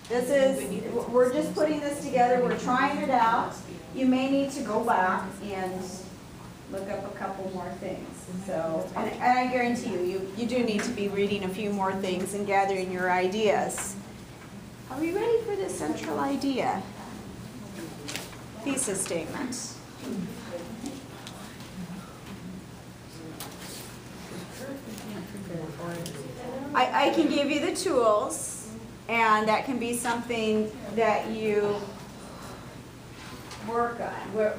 This is, we're just putting this together, we're trying it out. You may need to go back and look up a couple more things. So, and I guarantee you do need to be reading a few more things and gathering your ideas. Are we ready for the central idea? Thesis statement. I can give you the tools, and that can be something that you work on. We're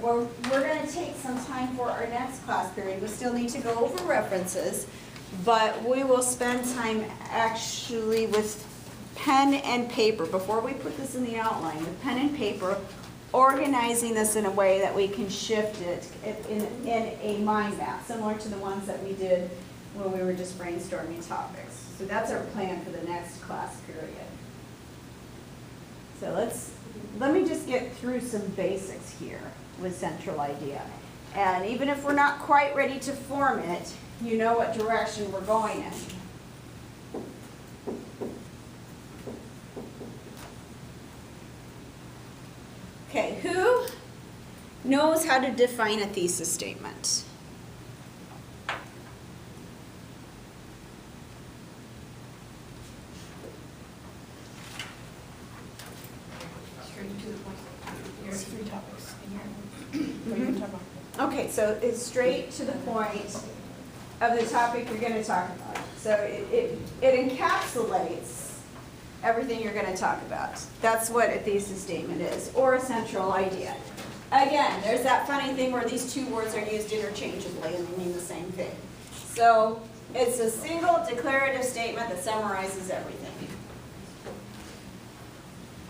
going to take some time for our next class period. We still need to go over references, but we will spend time actually with pen and paper, before we put this in the outline, with pen and paper, organizing this in a way that we can shift it in a mind map, similar to the ones that we did when we were just brainstorming topics. So that's our plan for the next class period. So let me just get through some basics here with central idea. And even if we're not quite ready to form it, you know what direction we're going in. Okay, who knows how to define a thesis statement? There's 3 topics in here. What are you gonna talk about? Okay, so it's straight to the point of the topic you're going to talk about. So it encapsulates everything you're going to talk about. That's what a thesis statement is, or a central idea. Again, there's that funny thing where these two words are used interchangeably and they mean the same thing. So it's a single declarative statement that summarizes everything.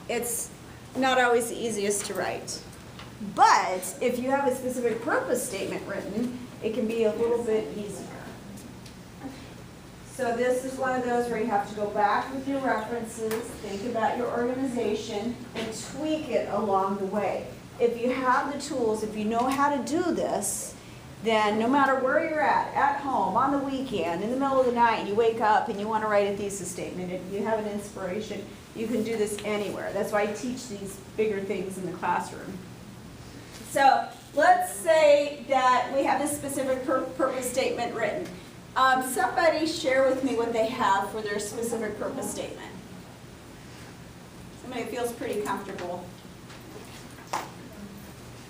It's not always the easiest to write. But if you have a specific purpose statement written, it can be a little bit easier. So this is one of those where you have to go back with your references, think about your organization, and tweak it along the way. If you have the tools, if you know how to do this, then no matter where you're at home, on the weekend, in the middle of the night, and you wake up and you want to write a thesis statement, if you have an inspiration, you can do this anywhere. That's why I teach these bigger things in the classroom. So let's say that we have this specific purpose statement written. Somebody share with me what they have for their specific purpose statement. Somebody feels pretty comfortable.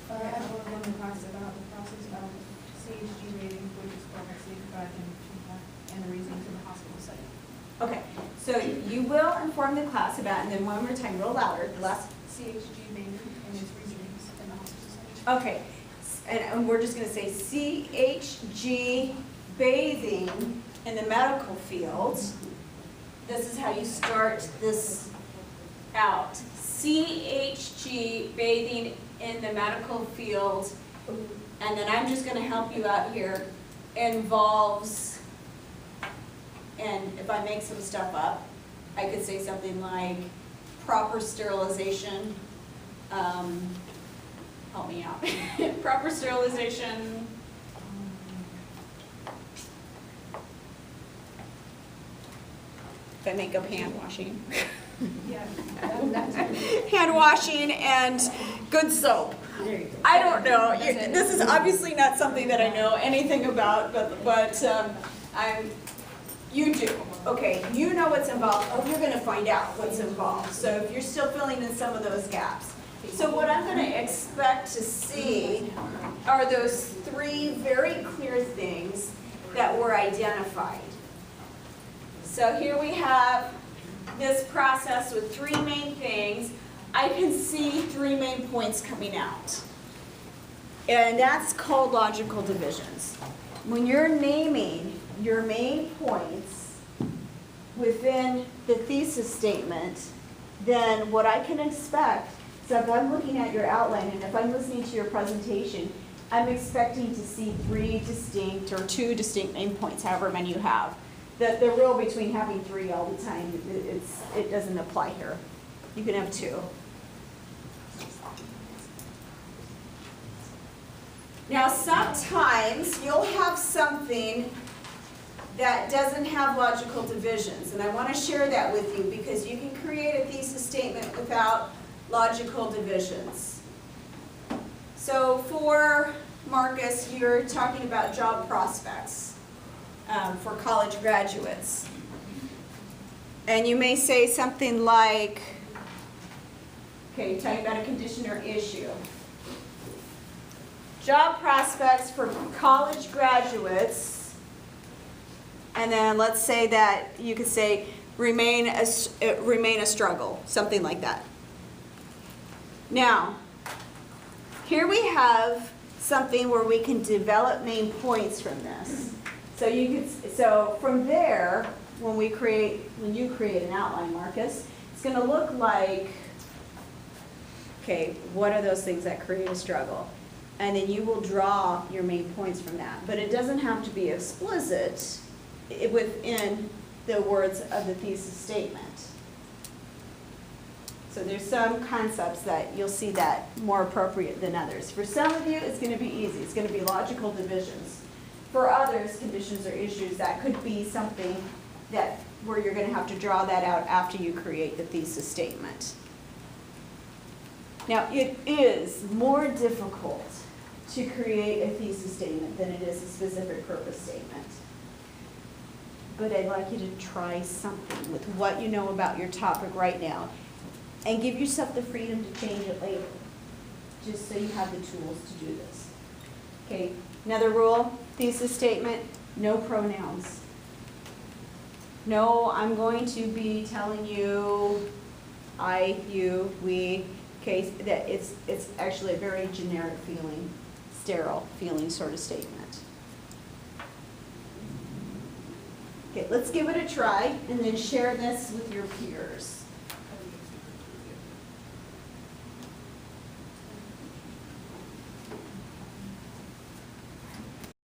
I have one in class about the process of CHG rating, which is chronic sleep and the reasoning for the hospital setting. Okay, so you will inform the class about, and then one more time, real louder, the last. CHG rating and its reasonings in the hospital setting. Okay, and we're just going to say CHG bathing in the medical field. This is how you start this out. CHG bathing in the medical field, and then I'm just going to help you out here, involves, and if I make some stuff up, I could say something like proper sterilization, help me out, proper sterilization, if I make up hand washing. Yeah, Hand washing and good soap. I don't know. This is obviously not something that I know anything about, but you do. Okay, you know what's involved, or you're going to find out what's involved. So if you're still filling in some of those gaps. So what I'm going to expect to see are those 3 very clear things that were identified. So here we have this process with 3 main things. I can see 3 main points coming out. And that's called logical divisions. When you're naming your main points within the thesis statement, then what I can expect, so if I'm looking at your outline and if I'm listening to your presentation, I'm expecting to see 3 distinct or 2 distinct main points, however many you have. The rule between having 3 all the time, it doesn't apply here. You can have 2. Now sometimes you'll have something that doesn't have logical divisions, and I want to share that with you because you can create a thesis statement about logical divisions. So for Marcus, you're talking about job prospects for college graduates. And you may say something like, okay, talking about a condition or issue. Job prospects for college graduates, and then let's say that you could say remain a struggle, something like that. Now, here we have something where we can develop main points from this. So from there, when you create an outline, Marcus, it's going to look like, okay, what are those things that create a struggle? And then you will draw your main points from that. But it doesn't have to be explicit within the words of the thesis statement. So there's some concepts that you'll see that more appropriate than others. For some of you, it's going to be easy. It's going to be logical divisions. For others, conditions or issues, that could be something where you're going to have to draw that out after you create the thesis statement. Now, it is more difficult to create a thesis statement than it is a specific purpose statement. But I'd like you to try something with what you know about your topic right now and give yourself the freedom to change it later, just so you have the tools to do this. Okay, another rule, thesis statement, no pronouns. No, I'm going to be telling you I, you, we, okay, that it's actually a very generic feeling, sterile feeling sort of statement. Okay, let's give it a try and then share this with your peers.